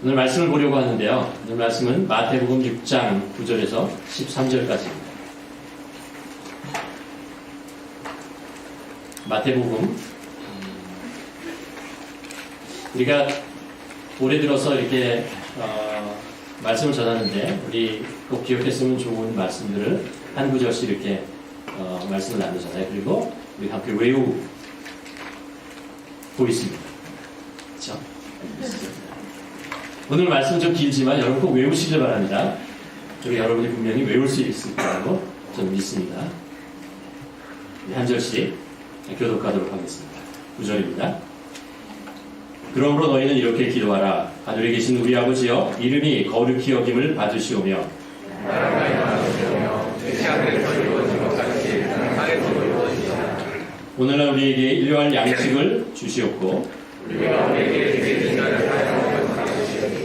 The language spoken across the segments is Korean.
오늘 말씀을 보려고 하는데요. 오늘 말씀은 마태복음 6장 9절에서 13절까지입니다. 마태복음, 우리가 올해 들어서 이렇게 말씀을 전하는데 우리 꼭 기억했으면 좋은 말씀들을 한 구절씩 이렇게 말씀을 나누잖아요. 그리고 우리 함께 외우고 있습니다. 그렇죠? 오늘 말씀 좀 길지만 여러분 꼭 외우시길 바랍니다. 그리고 여러분이 분명히 외울 수 있을 거라고 저는 믿습니다. 한 절씩 교독하도록 하겠습니다. 9절입니다. 그러므로 너희는 이렇게 기도하라. 하늘에 계신 우리 아버지여, 이름이 거룩히 여김을 받으시오며 나라가 임하시오며 뜻이 하늘에서 이루어진 것 같이 땅에서도 이루어지시오며 오늘날 우리에게 일용할 양식을 주시옵고 우리가 우리에게 죄진 자를 사하여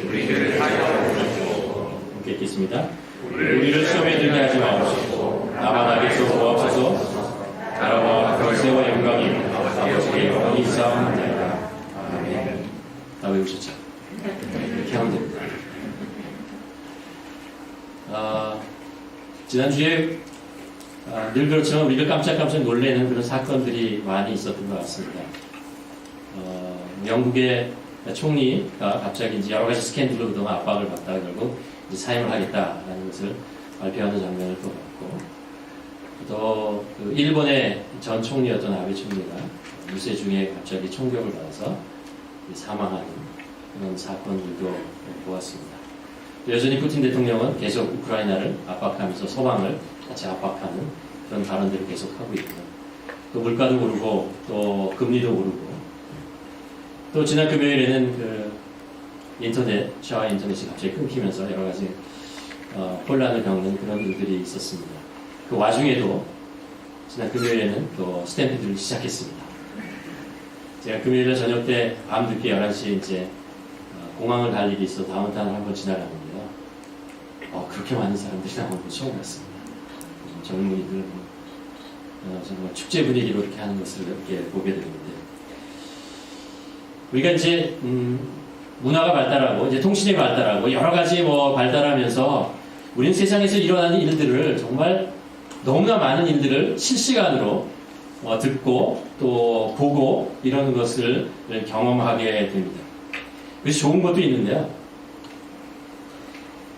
우리 죄를 사하여 주시옵고 함께 읽겠습니다. 우리를 시험에 들게 하지 마옵시고 다만 악에서 구하옵소서. 나라와 권세와 영광이 아버지의 영원히 있사옵나이다. 아멘. 다 외우셨죠? 이렇게 하면 됩니다. 지난주에 늘 그렇지만 우리가 깜짝깜짝 놀라는 그런 사건들이 많이 있었던 것 같습니다. 영국의 총리가 갑자기 이제 여러 가지 스캔들로 그동안 압박을 받다가 결국 이제 사임을 하겠다라는 것을 발표하는 장면을 또 봤고, 또 그 일본의 전 총리였던 아베 총리가 유세 중에 갑자기 총격을 받아서 사망하는 그런 사건들도 보았습니다. 여전히 푸틴 대통령은 계속 우크라이나를 압박하면서 서방을 같이 압박하는 그런 발언들을 계속하고 있고요. 또 물가도 오르고 또 금리도 오르고, 또 지난 금요일에는 그 샤워 인터넷이 갑자기 끊기면서 여러 가지 혼란을 겪는 그런 일들이 있었습니다. 그 와중에도 지난 금요일에는 또 스탬프들을 시작했습니다. 제가 금요일에 저녁 때 밤늦게 11시에 이제 공항을 갈 일이 있어 다운타운을 한번 지나갔는데요. 그렇게 많은 사람들이 나오는 거 처음 봤습니다. 젊은이들 정말 축제 분위기로 이렇게 하는 것을 이렇게 보게 되는데, 우리가 이제 문화가 발달하고 이제 통신이 발달하고 여러 가지 발달하면서 우리는 세상에서 일어나는 일들을 정말 너무나 많은 일들을 실시간으로 듣고 또 보고 이런 것을 경험하게 됩니다. 그래서 좋은 것도 있는데요.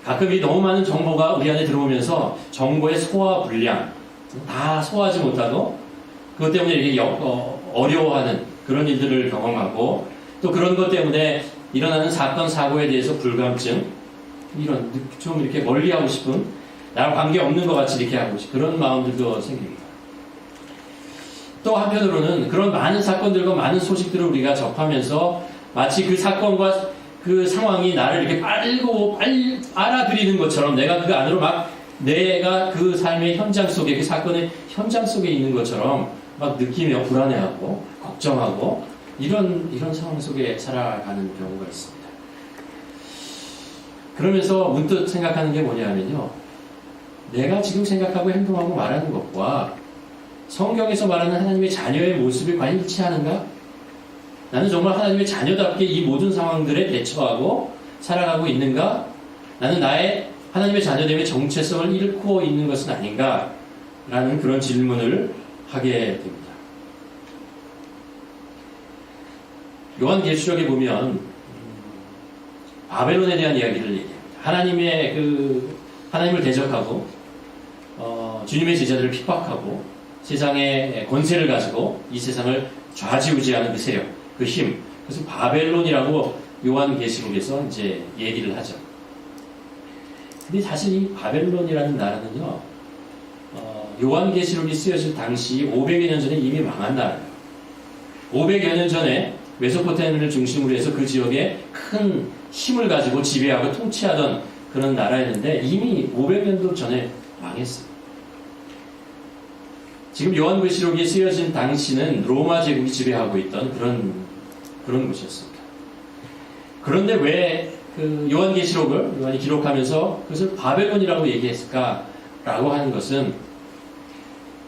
가끔 이 너무 많은 정보가 우리 안에 들어오면서 정보의 소화 불량, 다 소화하지 못하고 그것 때문에 이렇게 어려워하는 그런 일들을 경험하고, 또 그런 것 때문에 일어나는 사건, 사고에 대해서 불감증, 이런 좀 이렇게 멀리하고 싶은, 나랑 관계없는 것 같이 이렇게 하고 싶은 그런 마음들도 생깁니다. 또 한편으로는 그런 많은 사건들과 많은 소식들을 우리가 접하면서 마치 그 사건과 그 상황이 나를 이렇게 빨리 알아들이는 것처럼, 내가 그 안으로 내가 그 삶의 현장 속에, 그 사건의 현장 속에 있는 것처럼 막 느끼며 불안해하고 걱정하고 이런 상황 속에 살아가는 경우가 있습니다. 그러면서 문득 생각하는 게 뭐냐면요, 내가 지금 생각하고 행동하고 말하는 것과 성경에서 말하는 하나님의 자녀의 모습이 과연 일치하는가? 나는 정말 하나님의 자녀답게 이 모든 상황들에 대처하고 살아가고 있는가? 나는 나의 하나님의 자녀됨의 정체성을 잃고 있는 것은 아닌가? 라는 그런 질문을 하게 됩니다. 요한계시록에 보면 바벨론에 대한 이야기를 얘기합니다. 하나님을 대적하고 주님의 제자들을 핍박하고 세상의 권세를 가지고 이 세상을 좌지우지하는 그 세력, 그 힘, 그래서 바벨론이라고 요한계시록에서 이제 얘기를 하죠. 근데 사실 이 바벨론이라는 나라는요, 요한계시록이 쓰여질 당시 500여 년 전에 이미 망한 나라예요. 500여 년 전에 메소포타미아를 중심으로 해서 그 지역에 큰 힘을 가지고 지배하고 통치하던 그런 나라였는데 이미 500년도 전에 망했어요. 지금 요한계시록이 쓰여진 당시는 로마 제국이 지배하고 있던 그런 곳이었습니다. 그런데 왜 그 요한계시록을 요한이 기록하면서 그것을 바벨론이라고 얘기했을까라고 하는 것은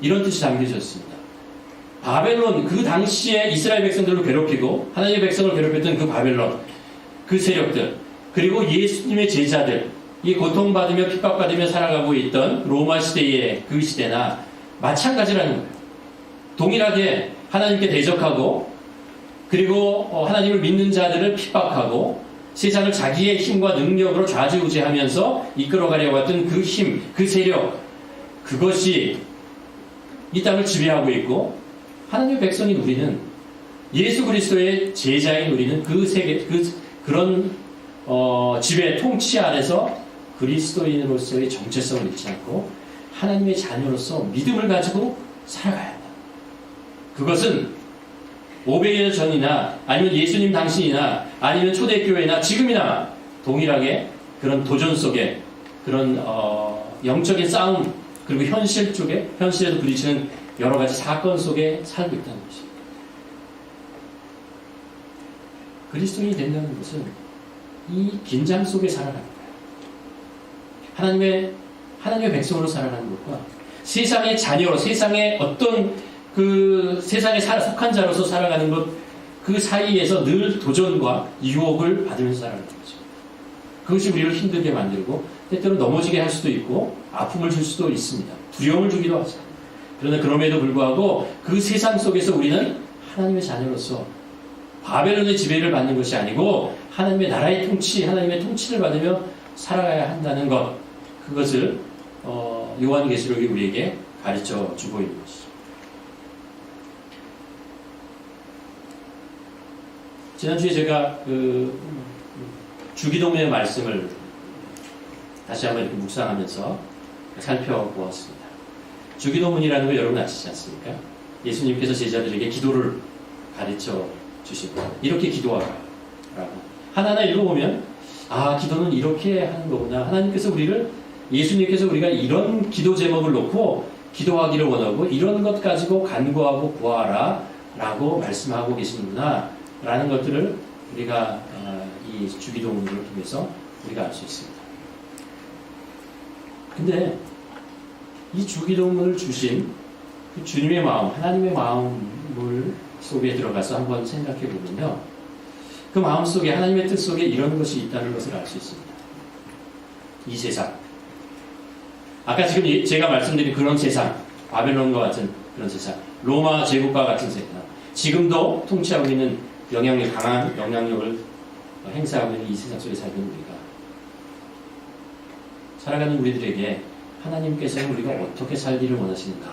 이런 뜻이 담겨져 있습니다. 바벨론, 그 당시에 이스라엘 백성들을 괴롭히고 하나님의 백성을 괴롭혔던 그 바벨론, 그 세력들, 그리고 예수님의 제자들, 이 고통받으며 핍박받으며 살아가고 있던 로마 시대의 그 시대나 마찬가지라는 거예요. 동일하게 하나님께 대적하고 그리고 하나님을 믿는 자들을 핍박하고 세상을 자기의 힘과 능력으로 좌지우지하면서 이끌어가려고 했던 그 힘, 그 세력, 그것이 이 땅을 지배하고 있고 하나님의 백성인 우리는 예수 그리스도의 제자인 우리는 그 세계, 그런 지배 통치 안에서 그리스도인으로서의 정체성을 잃지 않고 하나님의 자녀로서 믿음을 가지고 살아가야 한다. 그것은 500여 전이나 아니면 예수님 당시이나 아니면 초대교회나 지금이나 동일하게 그런 도전 속에 그런 영적인 싸움 그리고 현실 쪽에 현실에도 부딪히는 여러 가지 사건 속에 살고 있다는 것입니다. 그리스도인이 된다는 것은 이 긴장 속에 살아가는 거예요. 하나님의 백성으로 살아가는 것과 세상의 자녀로 세상의 어떤 그 세상에 속한 자로서 살아가는 것 그 사이에서 늘 도전과 유혹을 받으면서 살아가는 거죠. 그것이 우리를 힘들게 만들고 때때로 넘어지게 할 수도 있고 아픔을 줄 수도 있습니다. 두려움을 주기도 하죠. 그러나 그럼에도 불구하고 그 세상 속에서 우리는 하나님의 자녀로서 바벨론의 지배를 받는 것이 아니고 하나님의 나라의 통치, 하나님의 통치를 받으며 살아가야 한다는 것, 그것을 요한계시록이 우리에게 가르쳐 주고 있는 것이죠. 지난주에 제가 주기도문의 말씀을 다시 한번 이렇게 묵상하면서 살펴보았습니다. 주기도문이라는 걸 여러분 아시지 않습니까? 예수님께서 제자들에게 기도를 가르쳐 주시고 이렇게 기도하라 라고 하나하나 읽어보면 기도는 이렇게 하는 거구나. 하나님께서 예수님께서 우리가 이런 기도 제목을 놓고 기도하기를 원하고 이런 것 가지고 간구하고 구하라 라고 말씀하고 계시는구나 라는 것들을 우리가 이 주기도문을 통해서 우리가 알 수 있습니다. 근데 이 주기도문을 주신 그 주님의 마음, 하나님의 마음을 속에 들어가서 한번 생각해 보면요. 그 마음 속에 하나님의 뜻 속에 이런 것이 있다는 것을 알 수 있습니다. 이 세상. 아까 지금 제가 말씀드린 그런 세상, 바벨론과 같은 그런 세상, 로마 제국과 같은 세상, 지금도 통치하고 있는 강한 영향력을 행사하고 있는 이 세상 속에 살고 있는 우리가 살아가는 우리들에게 하나님께서는 우리가 어떻게 살기를 원하시는가?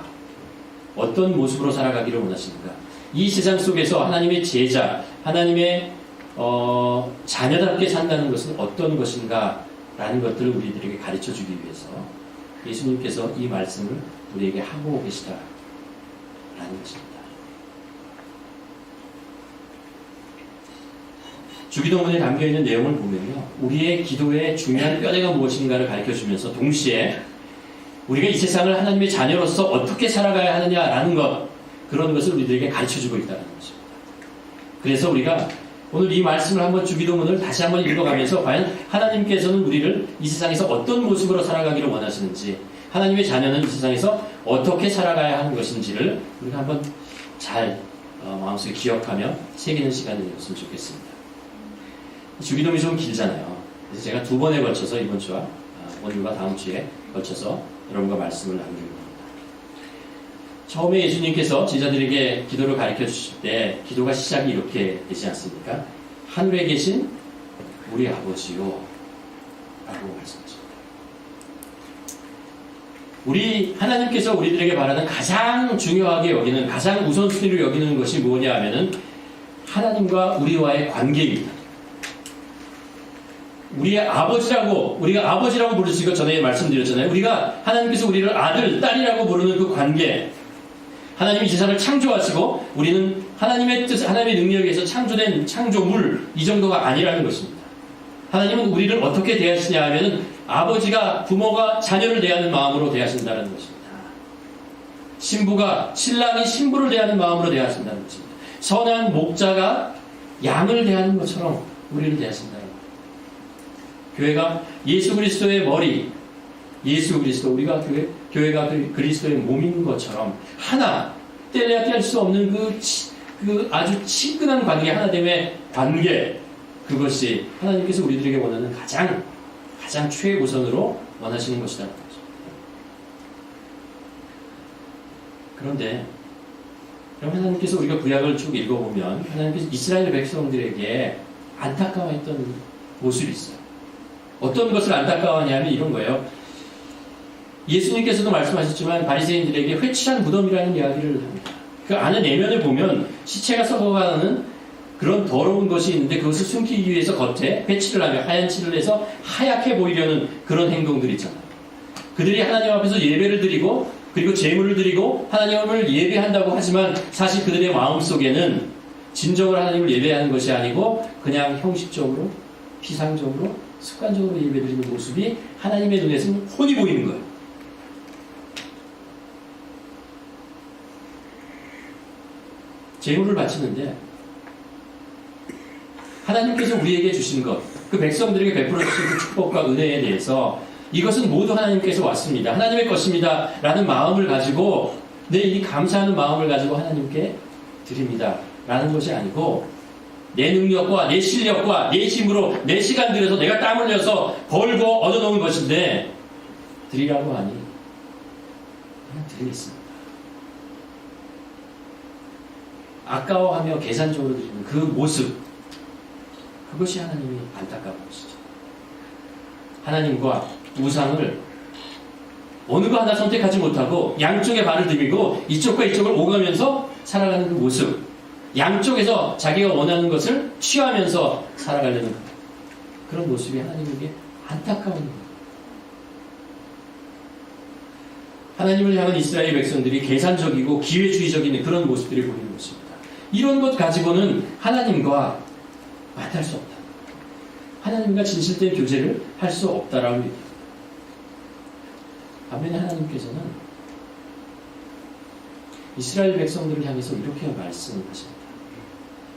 어떤 모습으로 살아가기를 원하시는가? 이 세상 속에서 하나님의 제자, 하나님의 자녀답게 산다는 것은 어떤 것인가? 라는 것들을 우리들에게 가르쳐주기 위해서 예수님께서 이 말씀을 우리에게 하고 계시다라는 것입니다. 주기도문에 담겨있는 내용을 보면요. 우리의 기도의 중요한 뼈대가 무엇인가를 가르쳐주면서 동시에 우리가 이 세상을 하나님의 자녀로서 어떻게 살아가야 하느냐라는 것, 그런 것을 우리들에게 가르쳐주고 있다는 것입니다. 그래서 우리가 오늘 이 말씀을 한번 주기도문을 다시 한번 읽어가면서 과연 하나님께서는 우리를 이 세상에서 어떤 모습으로 살아가기를 원하시는지, 하나님의 자녀는 이 세상에서 어떻게 살아가야 하는 것인지를 우리가 한번 잘 마음속에 기억하며 새기는 시간이 되었으면 좋겠습니다. 주기도문이 좀 길잖아요. 그래서 제가 2번에 걸쳐서 이번 주와 오늘과 다음 주에 걸쳐서 여러분과 말씀을 나누려고 합니다. 처음에 예수님께서 제자들에게 기도를 가르쳐 주실 때 기도가 시작이 이렇게 되지 않습니까? 하늘에 계신 우리 아버지요 라고 말씀하십니다. 하나님께서 우리들에게 바라는 가장 중요하게 여기는, 가장 우선순위로 여기는 것이 뭐냐 하면은 하나님과 우리와의 관계입니다. 우리의 우리가 아버지라고 부를 수 있고 전에 말씀드렸잖아요. 하나님께서 우리를 아들, 딸이라고 부르는 그 관계. 하나님이 이 세상을 창조하시고 우리는 하나님의 뜻, 하나님의 능력에 의해서 창조된 창조물, 이 정도가 아니라는 것입니다. 하나님은 우리를 어떻게 대하시냐 하면은 부모가 자녀를 대하는 마음으로 대하신다는 것입니다. 신랑이 신부를 대하는 마음으로 대하신다는 것입니다. 선한 목자가 양을 대하는 것처럼 우리를 대하신다는 것입니다. 교회가 예수 그리스도의 머리, 예수 그리스도, 우리가 교회가 그리스도의 몸인 것처럼 하나, 뗄래야 뗄 수 없는 그 아주 친근한 관계, 하나됨의 관계, 그것이 하나님께서 우리들에게 원하는 가장 최우선으로 원하시는 것이다. 그런데 그럼 하나님께서 우리가 구약을 쭉 읽어보면 하나님께서 이스라엘 백성들에게 안타까워했던 모습이 있어요. 어떤 것을 안타까워하냐면 이런 거예요. 예수님께서도 말씀하셨지만 바리새인들에게 회칠한 무덤이라는 이야기를 합니다. 그 안에 내면을 보면 시체가 썩어가는 그런 더러운 것이 있는데 그것을 숨기기 위해서 겉에 회칠을 하며 하얀 칠을 해서 하얗게 보이려는 그런 행동들이 있잖아요. 그들이 하나님 앞에서 예배를 드리고 그리고 제물을 드리고 하나님을 예배한다고 하지만 사실 그들의 마음속에는 진정으로 하나님을 예배하는 것이 아니고 그냥 형식적으로 피상적으로 습관적으로 예배드리는 모습이 하나님의 눈에서는 훤히 보이는 거예요. 제물을 바치는데 하나님께서 우리에게 주신 것, 그 백성들에게 베풀어 주신 그 축복과 은혜에 대해서 이것은 모두 하나님께서 왔습니다. 하나님의 것입니다. 라는 마음을 가지고 내 이 감사하는 마음을 가지고 하나님께 드립니다. 라는 것이 아니고 내 능력과 내 실력과 내 힘으로 내 시간 들여서 내가 땀 흘려서 벌고 얻어놓은 것인데 드리라고 하니 그냥 드리겠습니다. 아까워하며 계산적으로 드리는 그 모습, 그것이 하나님이 안타까운 것이죠. 하나님과 우상을 어느 거 하나 선택하지 못하고 양쪽에 발을 들이고 이쪽과 이쪽을 오가면서 살아가는 그 모습, 양쪽에서 자기가 원하는 것을 취하면서 살아가려는 그런 모습이 하나님에게 안타까운 거예요. 하나님을 향한 이스라엘 백성들이 계산적이고 기회주의적인 그런 모습들이 보이는 것입니다. 이런 것 가지고는 하나님과 만날 수 없다. 하나님과 진실된 교제를 할 수 없다라고 얘기해요. 반면에 하나님께서는 이스라엘 백성들을 향해서 이렇게 말씀하십니다.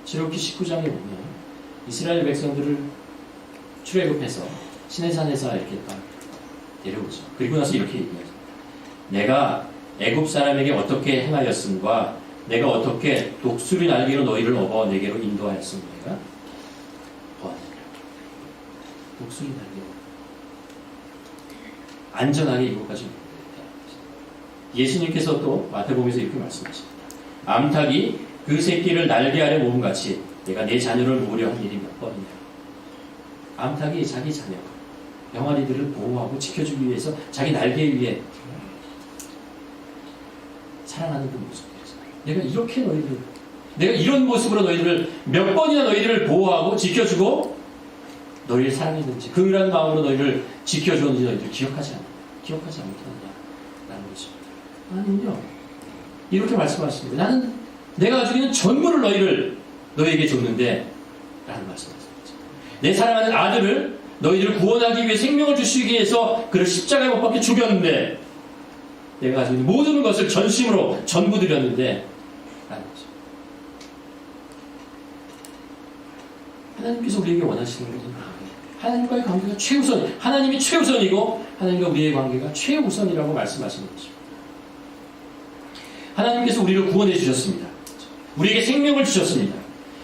출애굽기 19장에 보면 이스라엘 백성들을 출애굽해서 시내산에서 이렇게 딱 내려오죠. 그리고 나서 이렇게 얘기하죠. 내가 애굽 사람에게 어떻게 행하였음과 내가 어떻게 독수리 날개로 너희를 업어 내게로 인도하였음과 내가 보았느니라. 독수리 날개로 안전하게 이곳까지 예수님께서 또 마태복음에서 이렇게 말씀하십니다. 암탉이 그 새끼를 날개 아래 모음같이 내가 내 자녀를 모으려 한 일이 몇 번이냐. 암탉이 자기 자녀 병아리들을 보호하고 지켜주기 위해서 자기 날개 위에 사랑하는 그 모습이었어요. 내가 이렇게 너희들, 내가 이런 모습으로 너희들을 몇 번이나 너희들을 보호하고 지켜주고 너희를 사랑했는지, 긍휼한 마음으로 너희를 지켜주었는지 너희들 기억하지 않겠느냐 라는 것입니다. 하나님은요 이렇게 말씀하십니다. 나는 내가 가지고 있는 전부를 너희에게 줬는데 라는 말씀하십니다. 내 사랑하는 아들을 너희들을 구원하기 위해 생명을 주시기 위해서 그를 십자가에 못 박혀 죽였는데 내가 가지고 있는 모든 것을 전심으로 전부 드렸는데 라는 거죠. 하나님께서 우리에게 원하시는 것은 하나님과의 관계가 최우선, 하나님이 최우선이고 하나님과 우리의 관계가 최우선이라고 말씀하시는 것입니다. 하나님께서 우리를 구원해 주셨습니다. 우리에게 생명을 주셨습니다.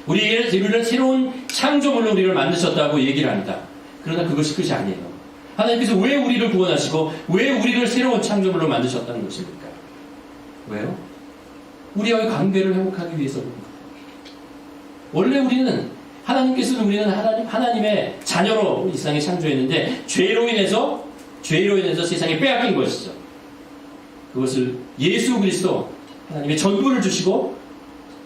우리를 새로운 창조물로 우리를 만드셨다고 얘기를 합니다. 그러나 그것이 끝이 아니에요. 하나님께서 왜 우리를 구원하시고 왜 우리를 새로운 창조물로 만드셨다는 것입니까? 왜요? 우리와의 관계를 회복하기 위해서 그런 거예요. 원래 하나님께서는 우리는 하나님의 자녀로 이 세상에 창조했는데 죄로 인해서 세상에 빼앗긴 것이죠. 그것을 예수 그리스도 하나님의 전부를 주시고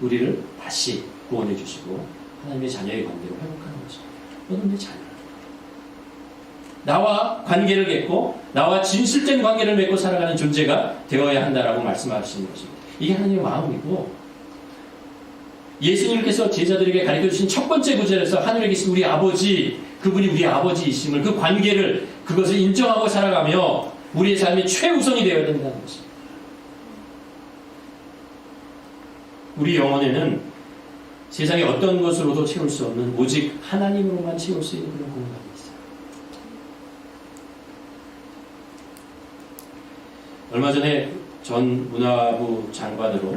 우리를 다시 구원해 주시고 하나님의 자녀의 관계로 회복하는 것입니다. 너는 내 자녀라. 나와 관계를 맺고 나와 진실된 관계를 맺고 살아가는 존재가 되어야 한다라고 말씀하시는 것입니다. 이게 하나님의 마음이고 예수님께서 제자들에게 가르쳐주신 첫 번째 구절에서 하늘에 계신 우리 아버지, 그분이 우리 아버지이심을, 그 관계를, 그것을 인정하고 살아가며 우리의 삶이 최우선이 되어야 된다는 것입니다. 우리 영혼에는 세상의 어떤 것으로도 채울 수 없는 오직 하나님으로만 채울 수 있는 그런 공간이 있어요. 얼마 전에 전 문화부 장관으로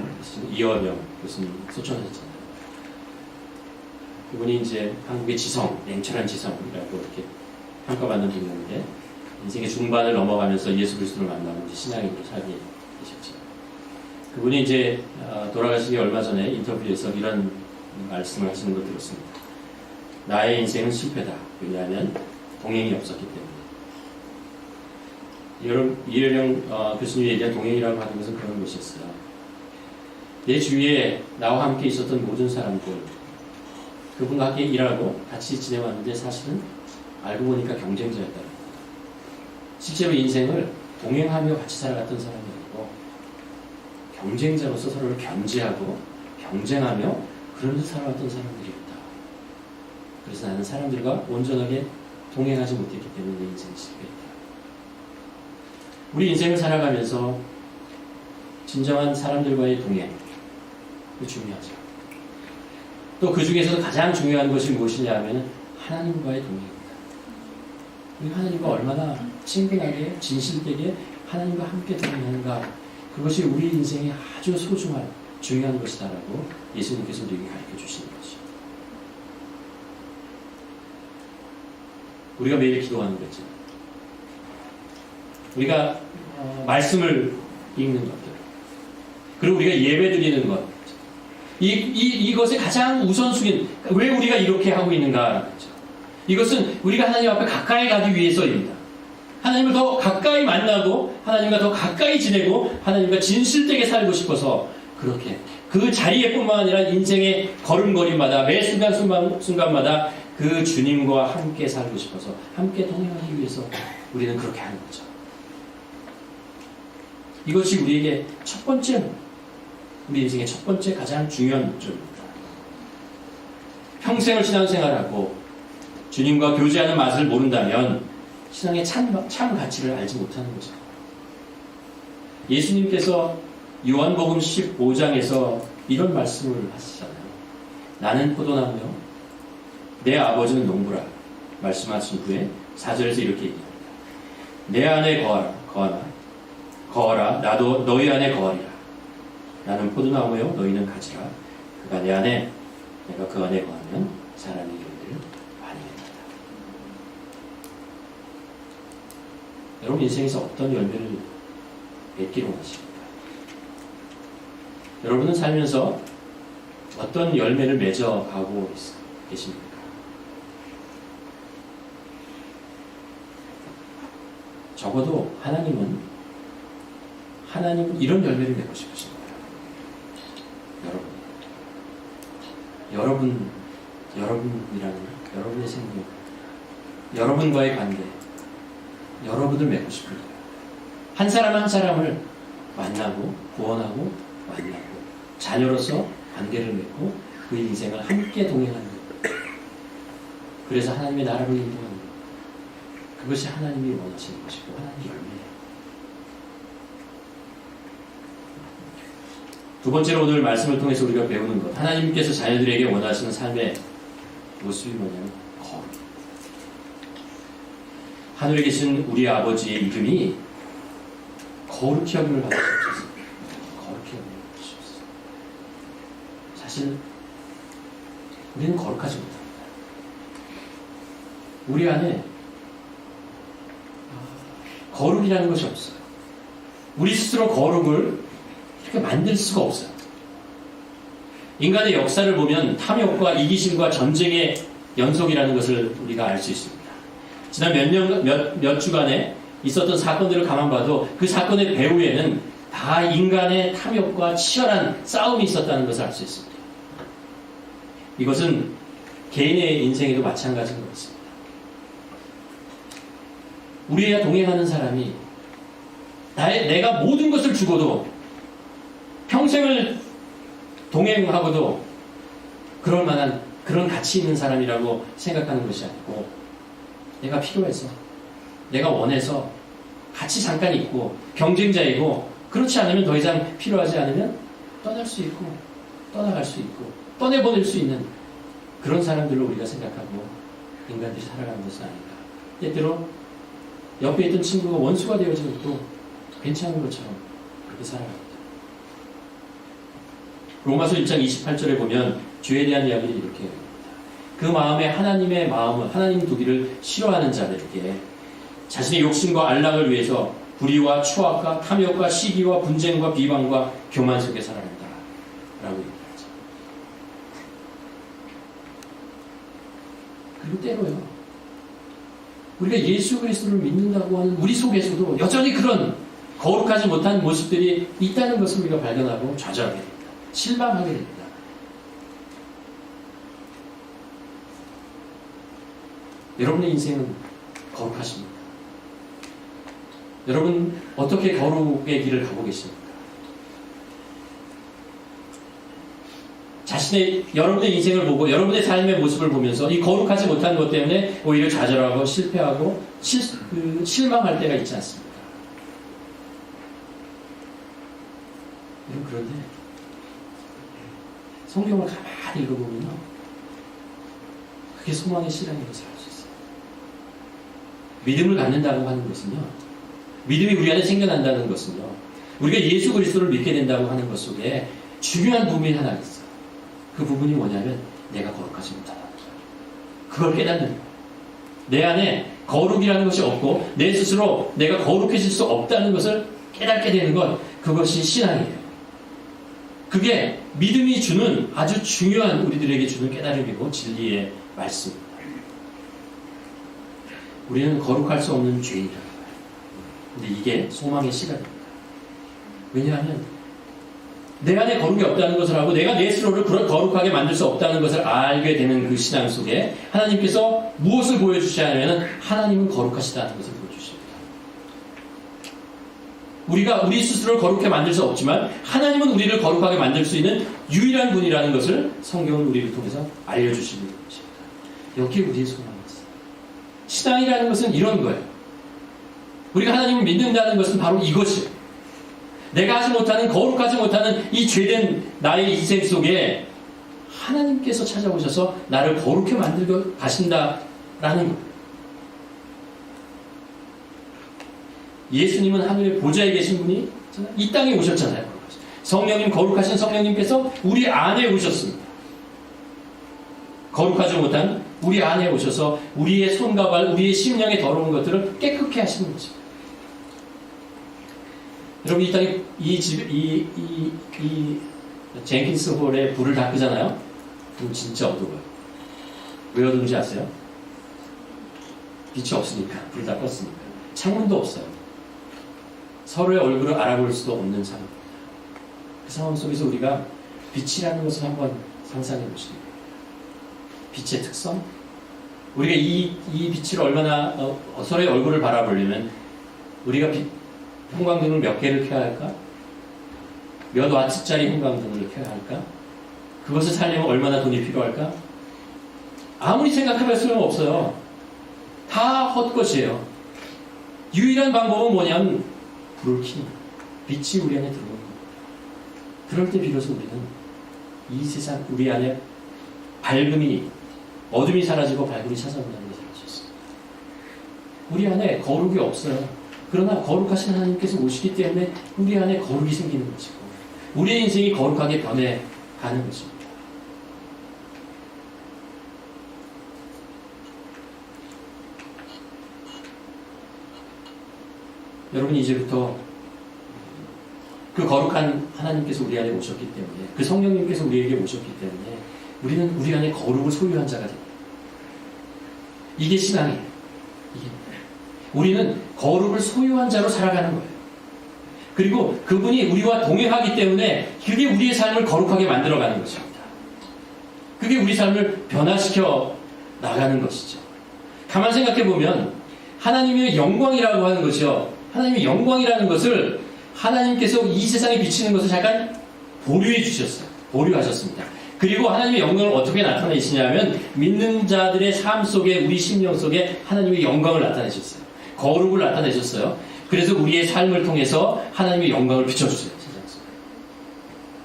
이어명 교수님 소천하셨잖아요. 그분이 이제 한국의 지성, 냉철한 지성이라고 이렇게 평가받는 분이었는데 인생의 중반을 넘어가면서 예수 그리스도를 만나고 이제 신앙인으로 살게 되셨죠. 그분이 이제 돌아가시기 얼마 전에 인터뷰에서 이런 말씀을 하시는 걸 들었습니다. 나의 인생은 실패다. 왜냐하면 동행이 없었기 때문에. 이혜령 교수님이 얘기한 동행이라고 하는 것은 그런 것이었어요. 내 주위에 나와 함께 있었던 모든 사람들, 그분과 함께 일하고 같이 지내왔는데 사실은 알고 보니까 경쟁자였다. 실제로 인생을 동행하며 같이 살아갔던 사람이 아니고 경쟁자로서 서로를 견제하고 경쟁하며 그러면서 살아왔던 사람들이었다. 그래서 나는 사람들과 온전하게 동행하지 못했기 때문에 내 인생이 실패했다. 우리 인생을 살아가면서 진정한 사람들과의 동행, 그 중요하죠. 또 그 중에서도 가장 중요한 것이 무엇이냐 하면 하나님과의 동행입니다. 우리 하나님과 얼마나 친근하게 진실되게 하나님과 함께 동행하는가, 그것이 우리 인생에 아주 소중한 중요한 것이다라고 예수님께서 우리에게 가르쳐 주시는 것이죠. 우리가 매일 기도하는 거죠. 우리가 말씀을 읽는 것들, 그리고 우리가 예배 드리는 것, 이것의 가장 우선순위, 왜 우리가 이렇게 하고 있는가? 이것은 우리가 하나님 앞에 가까이 가기 위해서입니다. 하나님을 더 가까이 만나고 하나님과 더 가까이 지내고 하나님과 진실되게 살고 싶어서 그렇게 그 자리에뿐만 아니라 인생의 걸음걸이마다 매 순간마다 그 주님과 함께 살고 싶어서 함께 동행하기 위해서 우리는 그렇게 하는 거죠. 이것이 우리에게 첫 번째, 우리 인생의 첫 번째 가장 중요한 목적입니다. 평생을 신앙생활하고 주님과 교제하는 맛을 모른다면 신앙의 참 가치를 알지 못하는 거죠. 예수님께서 요한복음 15장에서 이런 말씀을 하시잖아요. 나는 포도나무요, 내 아버지는 농부라 말씀하신 후에 4절에서 이렇게 얘기합니다. 내 안에 거하라 나도 너희 안에 거하리라. 나는 포도나무요 너희는 가지라. 그가 내 안에 내가 그 안에 거하면 사람의 일들을 많이 합니다. 여러분 인생에서 어떤 열매를 맺기로 원하십니까? 여러분은 살면서 어떤 열매를 맺어가고 계십니까? 적어도 하나님은 이런 열매를 맺고 싶으신 거예요. 여러분이라는 여러분의 생명, 여러분과의 관계, 여러분을 맺고 싶은 거예요. 한 사람 한 사람을 만나고 구원하고 만나고 자녀로서 관계를 맺고 그 인생을 함께 동행하는 거예요. 그래서 하나님의 나라를 인도하는 거예요. 그것이 하나님이 원하시는 것이고 하나님의 열매예요. 두 번째로 오늘 말씀을 통해서 우리가 배우는 것, 하나님께서 자녀들에게 원하시는 삶의 모습이 뭐냐면 거룩. 하늘에 계신 우리 아버지의 이름이 거룩히 여김을 받으시옵소서. 거룩히 여김을 받으시옵소서. 사실 우리는 거룩하지 못합니다. 우리 안에 거룩이라는 것이 없어요. 우리 스스로 거룩을 이렇게 만들 수가 없어요. 인간의 역사를 보면 탐욕과 이기심과 전쟁의 연속이라는 것을 우리가 알 수 있습니다. 지난 몇 주간에 있었던 사건들을 가만 봐도 그 사건의 배후에는 다 인간의 탐욕과 치열한 싸움이 있었다는 것을 알 수 있습니다. 이것은 개인의 인생에도 마찬가지인 것 같습니다. 우리와 동행하는 사람이 내가 모든 것을 주고도 평생을 동행하고도 그럴 만한 그런 가치 있는 사람이라고 생각하는 것이 아니고 내가 필요해서 내가 원해서 같이 잠깐 있고 경쟁자이고 그렇지 않으면 더 이상 필요하지 않으면 떠날 수 있고 떠나갈 수 있고 떠내보낼 수 있는 그런 사람들을 우리가 생각하고 인간들이 살아가는 것은 아닌가. 때때로 옆에 있던 친구가 원수가 되어지는 것도 괜찮은 것처럼 그렇게 살아갑니다. 로마서 1장 28절에 보면 죄에 대한 이야기를 이렇게 합니다. 그 마음에 하나님의 마음을, 하나님 두기를 싫어하는 자들에게 자신의 욕심과 안락을 위해서 불의와 추악과 탐욕과 시기와 분쟁과 비방과 교만 속에 살아간다 라고 얘기하죠. 그리고 때로요, 우리가 예수 그리스도를 믿는다고 하는 우리 속에서도 여전히 그런 거룩하지 못한 모습들이 있다는 것을 우리가 발견하고 좌절하게 됩니다. 실망하게 됩니다. 여러분의 인생은 거룩하십니까? 여러분 어떻게 거룩의 길을 가고 계십니까? 여러분의 인생을 보고 여러분의 삶의 모습을 보면서 이 거룩하지 못한 것 때문에 오히려 좌절하고 실패하고 실망할 때가 있지 않습니까? 여러분, 그런데 성경을 가만히 읽어보면요, 그게 소망의 실현인 것을 알 수 있어요. 믿음을 갖는다고 하는 것은요, 믿음이 우리 안에 생겨난다는 것은요, 우리가 예수 그리스도를 믿게 된다고 하는 것 속에 중요한 부분이 하나 있어요. 그 부분이 뭐냐면 내가 거룩하지 못하다는 거예요. 그걸 깨닫는 거예요. 내 안에 거룩이라는 것이 없고 내 스스로 내가 거룩해질 수 없다는 것을 깨닫게 되는 것, 그것이 신앙이에요. 그게 믿음이 주는 아주 중요한, 우리들에게 주는 깨달음이고 진리의 말씀입니다. 우리는 거룩할 수 없는 죄인이라는 거예요. 근데 이게 소망의 시간입니다. 왜냐하면 내 안에 거룩이 없다는 것을 알고 내가 내 스스로를 거룩하게 만들 수 없다는 것을 알게 되는 그 신앙 속에 하나님께서 무엇을 보여주시냐면 하나님은 거룩하시다는 것을 보여주십니다. 우리가 우리 스스로를 거룩하게 만들 수 없지만 하나님은 우리를 거룩하게 만들 수 있는 유일한 분이라는 것을 성경은 우리를 통해서 알려주시는 것입니다. 여기에 우리의 소망이 있어요. 신앙이라는 것은 이런 거예요. 우리가 하나님을 믿는다는 것은 바로 이것이에요. 내가 하지 못하는, 거룩하지 못하는 이 죄된 나의 인생 속에 하나님께서 찾아오셔서 나를 거룩해 만들고 가신다라는 것. 예수님은 하늘의 보좌에 계신 분이 이 땅에 오셨잖아요. 성령님, 거룩하신 성령님께서 우리 안에 오셨습니다. 거룩하지 못한 우리 안에 오셔서 우리의 손과 발, 우리의 심령에 더러운 것들을 깨끗게 하시는 것입니다. 여러분, 이 땅에 이 젠킨스 홀에 불을 다 끄잖아요. 그럼 진짜 어두워요. 왜 어두운지 아세요? 빛이 없으니까. 불을 다 껐으니까. 창문도 없어요. 서로의 얼굴을 알아볼 수도 없는 상황. 그 상황 속에서 우리가 빛이라는 것을 한번 상상해 보시기 바랍니다. 빛의 특성? 우리가 이 빛을 얼마나 서로의 얼굴을 바라보려면 우리가 형광등을 몇 개를 켜야 할까? 몇 와트짜리 형광등을 켜야 할까? 그것을 살려면 얼마나 돈이 필요할까? 아무리 생각해볼 수는 없어요. 다 헛것이에요. 유일한 방법은 뭐냐면 불을 켜는 거예요. 빛이 우리 안에 들어오는 거예요. 그럴 때 비로소 우리는 이 세상, 우리 안에 밝음이, 어둠이 사라지고 밝음이 찾아온다는 것을 알 수 있습니다. 우리 안에 거룩이 없어요. 그러나 거룩하신 하나님께서 오시기 때문에 우리 안에 거룩이 생기는 것이고 우리의 인생이 거룩하게 변해가는 것입니다. 여러분, 이제부터 그 거룩한 하나님께서 우리 안에 오셨기 때문에, 그 성령님께서 우리에게 오셨기 때문에 우리는 우리 안에 거룩을 소유한 자가 됩니다. 이게 신앙이에요. 우리는 거룩을 소유한 자로 살아가는 거예요. 그리고 그분이 우리와 동행하기 때문에 그게 우리의 삶을 거룩하게 만들어가는 것입니다. 그게 우리 삶을 변화시켜 나가는 것이죠. 가만 생각해보면 하나님의 영광이라고 하는 것이요, 하나님의 영광이라는 것을 하나님께서 이 세상에 비치는 것을 잠깐 보류해 주셨어요. 보류하셨습니다. 그리고 하나님의 영광을 어떻게 나타내시냐면 믿는 자들의 삶 속에, 우리 심령 속에 하나님의 영광을 나타내셨어요. 거룩을 나타내셨어요. 그래서 우리의 삶을 통해서 하나님의 영광을 비춰주세요. 세상 속에.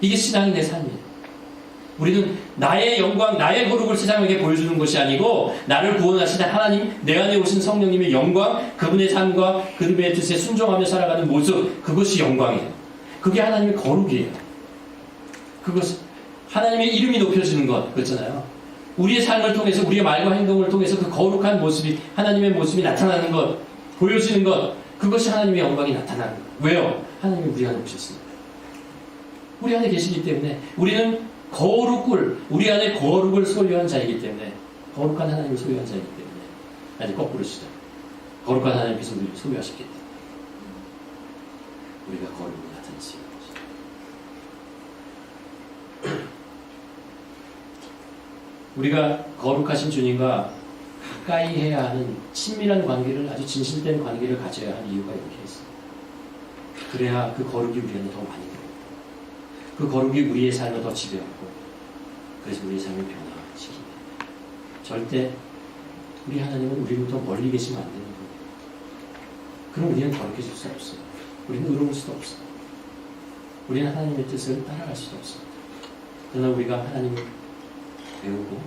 이게 신앙이 내 삶이에요. 우리는 나의 영광, 나의 거룩을 세상에게 보여주는 것이 아니고 나를 구원하신 하나님, 내 안에 오신 성령님의 영광, 그분의 삶과 그분의 뜻에 순종하며 살아가는 모습, 그것이 영광이에요. 그게 하나님의 거룩이에요. 그것, 하나님의 이름이 높여지는 것, 그렇잖아요. 우리의 삶을 통해서 우리의 말과 행동을 통해서 그 거룩한 모습이 하나님의 모습이 나타나는 것, 보여지는 것, 그것이 하나님의 영광이 나타나는 것. 왜요? 하나님이 우리 안에 오셨습니다. 우리 안에 계시기 때문에 우리는 우리 안에 거룩을 소유한 자이기 때문에 거룩한 하나님을 소유한 자이기 때문에 아니 거꾸로 시작. 거룩한 하나님께서 우리를 소유하셨기 때문에 우리가 거룩을 나타낼 수 있는 것입니다. 우리가 거룩하신 주님과 가까이 해야 하는 친밀한 관계를 아주 진실된 관계를 가져야 하는 이유가 이렇게 있습니다. 그래야 그 거룩이 우리 안에 더 많이 들어오고 그 거룩이 우리의 삶을 더 지배하고 그래서 우리의 삶을 변화시킵니다. 절대 우리 하나님은 우리로부터 멀리 계시면 안 되는 거예요. 그럼 우리는 거룩해질 수 없어요. 우리는 의로울 수도 없어요. 우리는 하나님의 뜻을 따라갈 수도 없습니다. 그러나 우리가 하나님을 배우고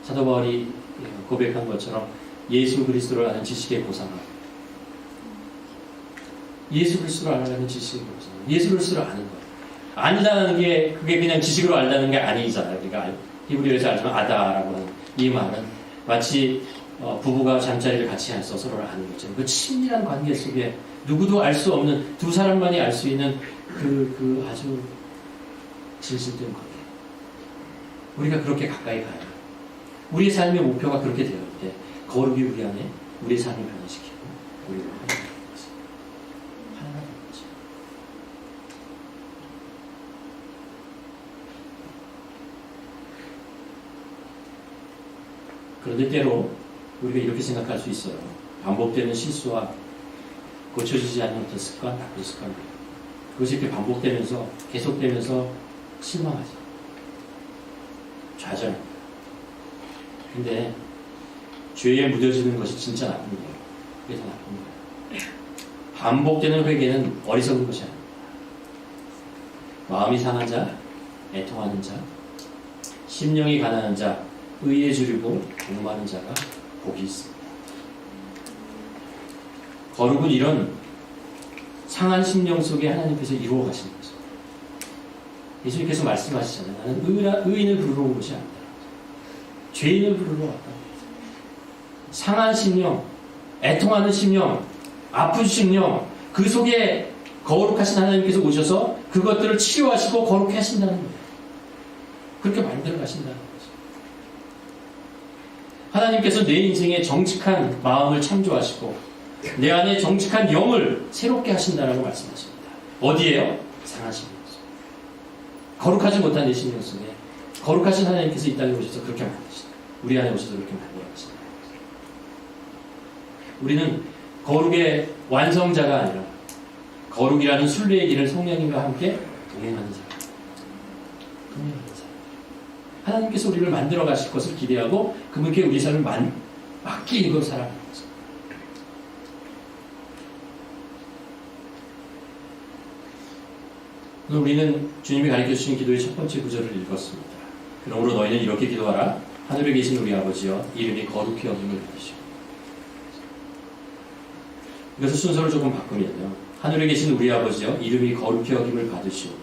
사도 바울이 고백한 것처럼 예수 그리스도를 아는 지식의 고상함, 예수 그리스도를 알아가는 지식의 고상함, 예수 그리스도를 아는 것. 안다는 게 그게 그냥 지식으로 알다는 게 아니잖아요. 우리가 히브리어에서 알지만 아다라고 하는 이 말은 마치 부부가 잠자리를 같이 해서 서로를 아는 것처럼 그 친밀한 관계 속에 누구도 알 수 없는 두 사람만이 알 수 있는 그 아주 진실된 관계. 우리가 그렇게 가까이 가야 해요. 우리의 삶의 목표가 그렇게 되어 때 거룩이 우리 안에 우리의 삶을 변화시키고 우리를 하나님을 하나님 거죠. 그런데 때로 우리가 이렇게 생각할 수 있어요. 반복되는 실수와 고쳐지지 않는 어떤 습관, 나쁜 습관들. 그것이 이렇게 반복되면서 계속되면서 실망하죠. 좌절합니다. 근데 죄에 무뎌지는 것이 진짜 나쁜 거예요. 그게 더 나쁜 거예요. 반복되는 회개는 어리석은 것이 아닙니다. 마음이 상한 자, 애통하는 자, 심령이 가난한 자, 의에 주리고 목마른 자가 복이 있습니다. 거룩은 이런 상한 심령 속에 하나님께서 이루어 가시는 거죠. 예수님께서 말씀하시잖아요. 나는 의인을 부르러 온 것이 아니다. 죄인을 부르러 왔다. 상한 심령, 애통하는 심령, 아픈 심령, 그 속에 거룩하신 하나님께서 오셔서 그것들을 치유하시고 거룩해 하신다는 거예요. 그렇게 만들어 가신다는 거죠. 하나님께서 내 인생에 정직한 마음을 창조하시고 내 안에 정직한 영을 새롭게 하신다라고 말씀하십니다. 어디에요? 상한 심령 속에. 거룩하지 못한 내 심령 속에 거룩하신 하나님께서 이 땅에 오셔서 그렇게 만드신다. 우리 안에 오셔서 그렇게 만들어 가신다. 우리는 거룩의 완성자가 아니라 거룩이라는 순례의 길을 성령님과 함께 동행하는 사람. 동행하는 사람. 하나님께서 우리를 만들어 가실 것을 기대하고 그분께 우리 삶을 맡기고 살아가는 거죠. 우리는 주님이 가르쳐 주신 기도의 첫 번째 구절을 읽었습니다. 그러므로 너희는 이렇게 기도하라. 하늘에 계신 우리 아버지여 이름이 거룩히 여김을 받으시오. 이것을 순서를 조금 바꾸면요. 하늘에 계신 우리 아버지여 이름이 거룩히 여김을 받으시오며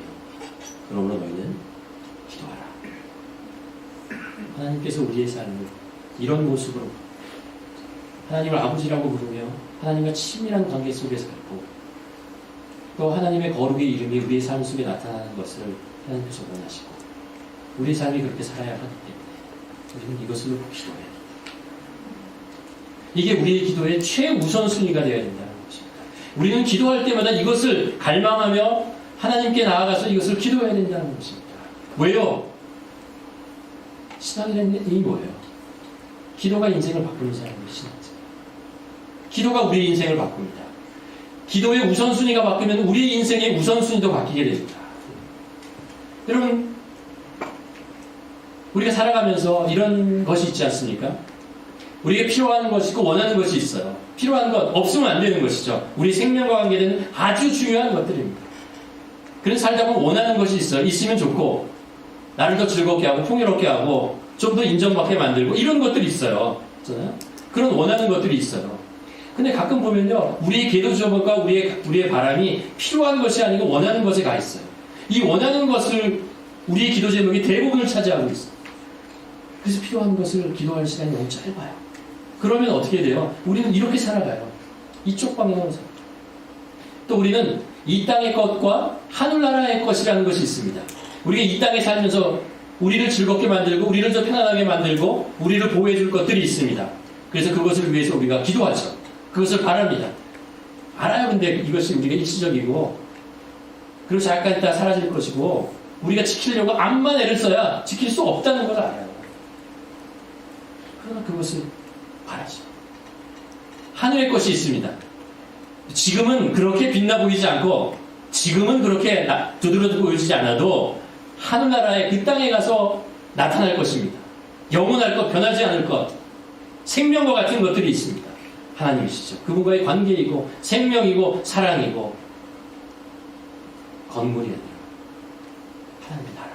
그러므로 너희는 기도하라. 하나님께서 우리의 삶을 이런 모습으로 하나님을 아버지라고 부르며 하나님과 친밀한 관계 속에서 살고 또 하나님의 거룩의 이름이 우리의 삶 속에 나타나는 것을 하나님께서 원하시고 우리의 삶이 그렇게 살아야 하기 때문에 우리는 이것을 기도해야 합니다. 이게 우리의 기도의 최우선순위가 되어야 된다는 것입니다. 우리는 기도할 때마다 이것을 갈망하며 하나님께 나아가서 이것을 기도해야 된다는 것입니다. 왜요? 신앙이 뭐예요? 기도가 인생을 바꾸는 사람이 신앙이죠. 기도가 우리의 인생을 바꿉니다. 기도의 우선순위가 바뀌면 우리의 인생의 우선순위도 바뀌게 됩니다. 여러분, 우리가 살아가면서 이런 것이 있지 않습니까? 우리에게 필요한 것이 있고 원하는 것이 있어요. 필요한 것, 없으면 안 되는 것이죠. 우리 생명과 관계되는 아주 중요한 것들입니다. 그래서 살다 보면 원하는 것이 있어요. 있으면 좋고, 나를 더 즐겁게 하고, 풍요롭게 하고, 좀 더 인정받게 만들고, 이런 것들이 있어요. 그런 원하는 것들이 있어요. 근데 가끔 보면요, 우리의 기도조건과 우리의 바람이 필요한 것이 아니고 원하는 것에 가 있어요. 이 원하는 것을 우리의 기도 제목이 대부분을 차지하고 있어요. 그래서 필요한 것을 기도할 시간이 너무 짧아요. 그러면 어떻게 돼요? 우리는 이렇게 살아가요. 이쪽 방향으로 살아요. 또 우리는 이 땅의 것과 하늘나라의 것이라는 것이 있습니다. 우리가 이 땅에 살면서 우리를 즐겁게 만들고 우리를 더 편안하게 만들고 우리를 보호해 줄 것들이 있습니다. 그래서 그것을 위해서 우리가 기도하죠. 그것을 바랍니다. 알아요. 근데 이것이 우리가 일시적이고 그리고 잠깐 있다 사라질 것이고 우리가 지키려고 암만 애를 써야 지킬 수 없다는 걸 알아요. 그러나 그것을 바라죠. 하늘의 것이 있습니다. 지금은 그렇게 빛나 보이지 않고 지금은 그렇게 두드러져 보이지 않아도 하늘나라의 그 땅에 가서 나타날 것입니다. 영원할 것, 변하지 않을 것, 생명과 같은 것들이 있습니다. 하나님이시죠. 그분과의 관계이고 생명이고 사랑이고 건물이 아니라 하나님의 나라,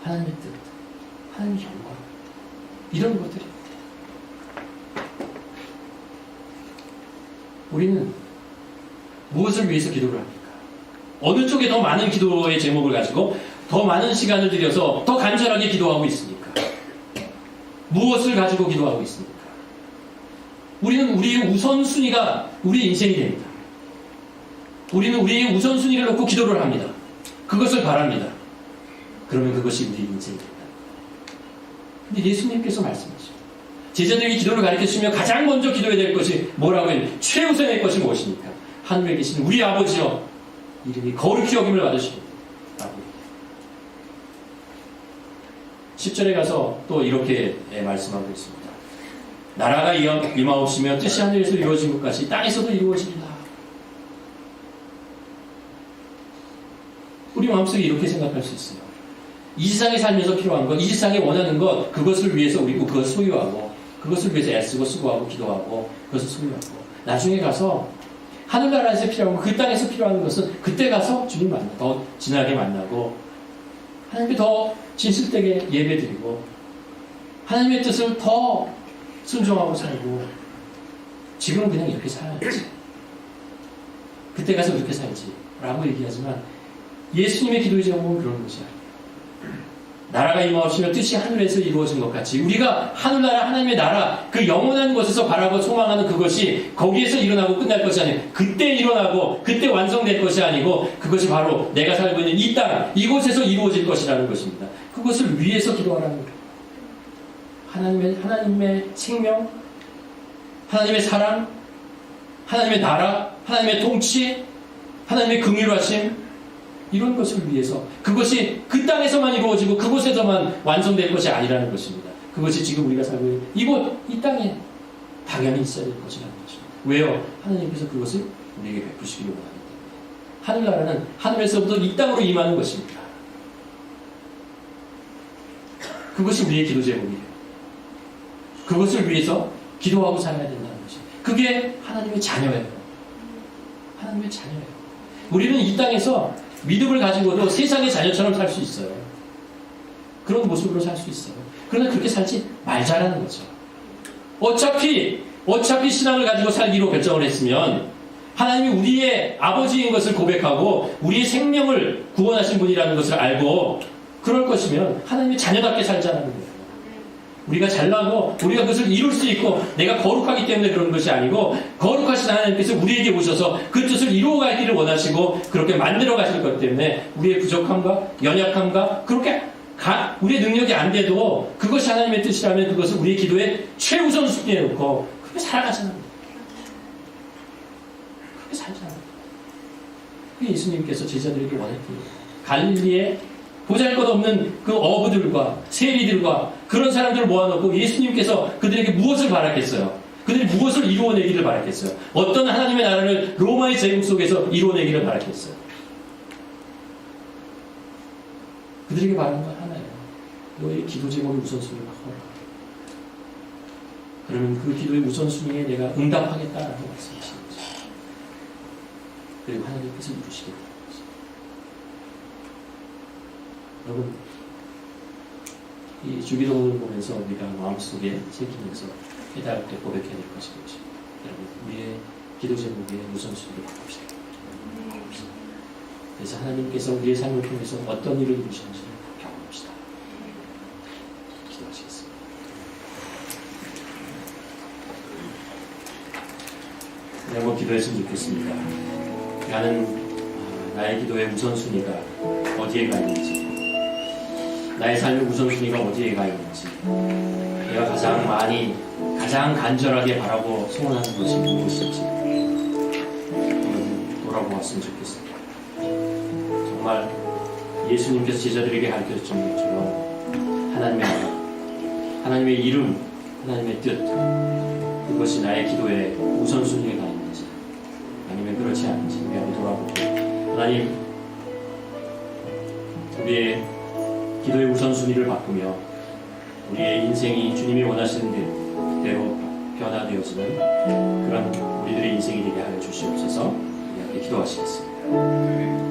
하나님의 뜻, 하나님의 영광, 이런 것들이 우리는 무엇을 위해서 기도를 합니까? 어느 쪽에 더 많은 기도의 제목을 가지고 더 많은 시간을 들여서 더 간절하게 기도하고 있습니까? 무엇을 가지고 기도하고 있습니까? 우리는 우리의 우선순위가 우리의 인생이 됩니다. 우리는 우리의 우선순위를 놓고 기도를 합니다. 그것을 바랍니다. 그러면 그것이 우리의 인생이 됩니다. 근데 예수님께서 말씀하시죠. 제자들에게 기도를 가르쳐주시며 가장 먼저 기도해야 될 것이 뭐라고 해요? 최우선의 것이 무엇입니까? 하늘에 계신 우리 아버지여 이름이 거룩히 여김을 받으시고 라고 10절에 가서 또 이렇게 말씀하고 있습니다. 나라가 임하옵시며 뜻이 하늘에서 이루어진 것 같이 땅에서도 이루어지리라. 우리 마음속에 이렇게 생각할 수 있어요. 이 세상에 살면서 필요한 것, 이 세상에 원하는 것, 그것을 위해서 우리 그것을 소유하고 그것을 위해서 애쓰고 수고하고 기도하고 그것을 소유하고 나중에 가서 하늘나라에서 필요한 것, 그 땅에서 필요한 것은 그때 가서 주님 만나 더 진하게 만나고 하나님께 더 진실되게 예배드리고 하나님의 뜻을 더 순종하고 살고 지금은 그냥 이렇게 살아야지 그때 가서 이렇게 살지 라고 얘기하지만 예수님의 기도의 제목은 그런 것이 아니에요. 나라가 임하옵시며 뜻이 하늘에서 이루어진 것 같이 우리가 하늘나라 하나님의 나라 그 영원한 곳에서 바라고 소망하는 그것이 거기에서 일어나고 끝날 것이 아니고 그때 일어나고 그때 완성될 것이 아니고 그것이 바로 내가 살고 있는 이 땅 이곳에서 이루어질 것이라는 것입니다. 그것을 위해서 기도하라는 거예요. 하나님의 생명, 하나님의 사랑, 하나님의 나라, 하나님의 통치, 하나님의 긍휼하심 이런 것을 위해서 그것이 그 땅에서만 이루어지고 그곳에서만 완성될 것이 아니라는 것입니다. 그것이 지금 우리가 살고 있는 이곳 이 땅에 당연히 있어야 될 것이라는 것입니다. 왜요? 하나님께서 그것을 우리에게 베푸시기를 원하기 때문에 하늘나라는 하늘에서부터 이 땅으로 임하는 것입니다. 그것이 우리의 기도 제목이에요. 그것을 위해서 기도하고 살아야 된다는 것입니다. 그게 하나님의 자녀예요. 하나님의 자녀예요. 우리는 이 땅에서 믿음을 가지고도 세상의 자녀처럼 살 수 있어요. 그런 모습으로 살 수 있어요. 그러나 그렇게 살지 말자라는 거죠. 어차피 신앙을 가지고 살기로 결정을 했으면 하나님이 우리의 아버지인 것을 고백하고 우리의 생명을 구원하신 분이라는 것을 알고 그럴 것이면 하나님의 자녀답게 살자는 거예요. 우리가 잘나고 우리가 그것을 이룰 수 있고 내가 거룩하기 때문에 그런 것이 아니고 거룩하신 하나님께서 우리에게 오셔서 그 뜻을 이루어가기를 원하시고 그렇게 만들어 가실 것 때문에 우리의 부족함과 연약함과 그렇게 우리의 능력이 안 돼도 그것이 하나님의 뜻이라면 그것을 우리의 기도에 최우선순위에 놓고 그렇게 살아가자는 거예요. 그렇게 살자는 거예요. 그게 예수님께서 제자들에게 원했던 거예요. 갈릴리에 보잘것없는 그 어부들과 세리들과 그런 사람들을 모아놓고 예수님께서 그들에게 무엇을 바랐겠어요? 그들이 무엇을 이루어내기를 바랐겠어요? 어떤 하나님의 나라를 로마의 제국 속에서 이루어내기를 바랐겠어요? 그들에게 바라는 건 하나예요. 너의 기도 제목의 우선순위를 바꿔라. 그러면 그 기도의 우선순위에 내가 응답하겠다라고 말씀하시는 거죠. 그리고 하나님께서 이루시겠다. 여러분, 이 주기도를 보면서 우리가 마음속에 새기면서 깨닫게 고백해야 될 것이 무엇입니까? 여러분, 우리의 기도 제목의 우선순위를 바꿉시다. 그래서 하나님께서 우리의 삶을 통해서 어떤 일을 이루시는지 경험합시다. 한번 기도했으면 좋겠습니다. 나의 기도의 우선순위가 어디에 가 있는지, 나의 삶의 우선순위가 어디에 가 있는지, 내가 가장 간절하게 바라고 소원하는 것이 무엇인지 한번 돌아보았으면 좋겠습니다. 정말 예수님께서 제자들에게 가르쳐주신 것처럼 하나님의 나라, 하나님의 이름, 하나님의 뜻, 그것이 나의 기도의 우선순위에 가 있는지 아니면 그렇지 않은지 우리 한번 돌아보고, 하나님, 우리의 기도의 우선순위를 바꾸며 우리의 인생이 주님이 원하시는 대로 변화되어지는 그런 우리들의 인생이 되게 하여 주시옵소서. 우리 함께 기도하시겠습니다.